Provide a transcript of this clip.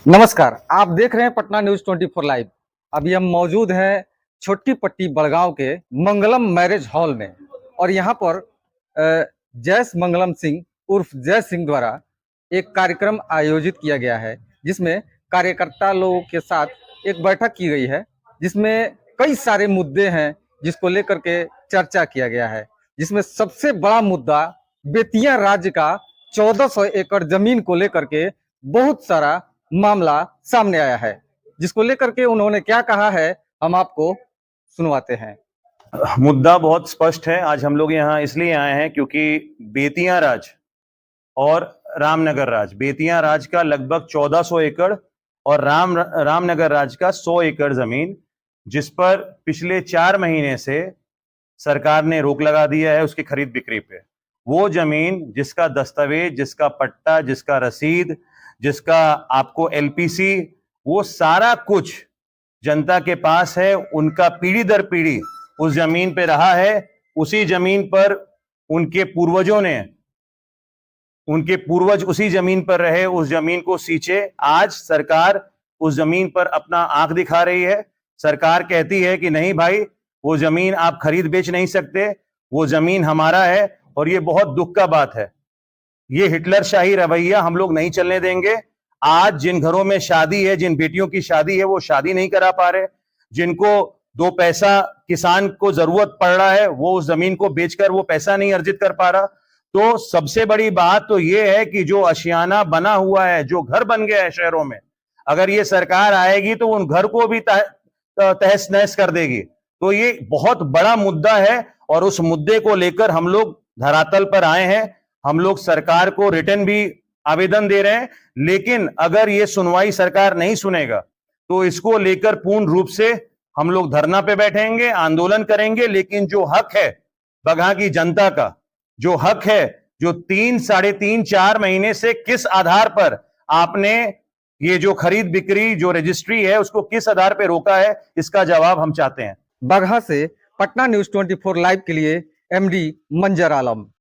नमस्कार, आप देख रहे हैं पटना न्यूज़ 24 लाइव। अभी हम मौजूद हैं छोटी पट्टी बड़गांव के मंगलम मैरिज हॉल में और यहाँ पर जैस मंगलम सिंह उर्फ जय सिंह द्वारा एक कार्यक्रम आयोजित किया गया है, जिसमें कार्यकर्ता लोगों के साथ एक बैठक की गई है, जिसमें कई सारे मुद्दे हैं जिसको लेकर के चर्चा किया गया है। जिसमें सबसे बड़ा मुद्दा बेतिया राज्य का 1400 एकड़ जमीन को लेकर के बहुत सारा मामला सामने आया है, जिसको लेकर के उन्होंने क्या कहा है हम आपको सुनवाते हैं। मुद्दा बहुत स्पष्ट है। आज हम लोग यहाँ इसलिए आए हैं क्योंकि बेतिया राज और रामनगर राज, बेतिया राज का लगभग 1400 एकड़ और रामनगर राज का 100 एकड़ जमीन, जिस पर पिछले 4 महीने से सरकार ने रोक लगा दिया है उसकी खरीद बिक्री पे। वो जमीन जिसका दस्तावेज, जिसका पट्टा, जिसका रसीद, जिसका आपको एलपीसी, वो सारा कुछ जनता के पास है। उनका पीढ़ी दर पीढ़ी उस जमीन पे रहा है। उसी जमीन पर उनके पूर्वज उसी जमीन पर रहे, उस जमीन को सींचे। आज सरकार उस जमीन पर अपना आंख दिखा रही है। सरकार कहती है कि नहीं भाई, वो जमीन आप खरीद बेच नहीं सकते, वो जमीन हमारा है। और ये बहुत दुख का बात है। ये हिटलर शाही रवैया हम लोग नहीं चलने देंगे। आज जिन घरों में शादी है, जिन बेटियों की शादी है, वो शादी नहीं करा पा रहे, जिनको 2 पैसा किसान को जरूरत पड़ रहा है, वो उस जमीन को बेचकर वो पैसा नहीं अर्जित कर पा रहा। तो सबसे बड़ी बात तो ये है कि जो आशियाना बना हुआ है, जो घर बन गया है शहरों में, अगर ये सरकार आएगी तो उन घर को भी तहस नहस कर देगी। तो ये बहुत बड़ा मुद्दा है और उस मुद्दे को लेकर हम लोग धरातल पर आए हैं। हम लोग सरकार को रिटर्न भी आवेदन दे रहे हैं, लेकिन अगर ये सुनवाई सरकार नहीं सुनेगा तो इसको लेकर पूर्ण रूप से हम लोग धरना पे बैठेंगे, आंदोलन करेंगे। लेकिन जो हक है बगहा की जनता का, जो हक है, जो 3, साढ़े 3, 4 महीने से किस आधार पर आपने ये जो खरीद बिक्री, जो रजिस्ट्री है, उसको किस आधार पे रोका है, इसका जवाब हम चाहते हैं। बगहा से पटना न्यूज़ 24 लाइव के लिए एमडी मंजर आलम।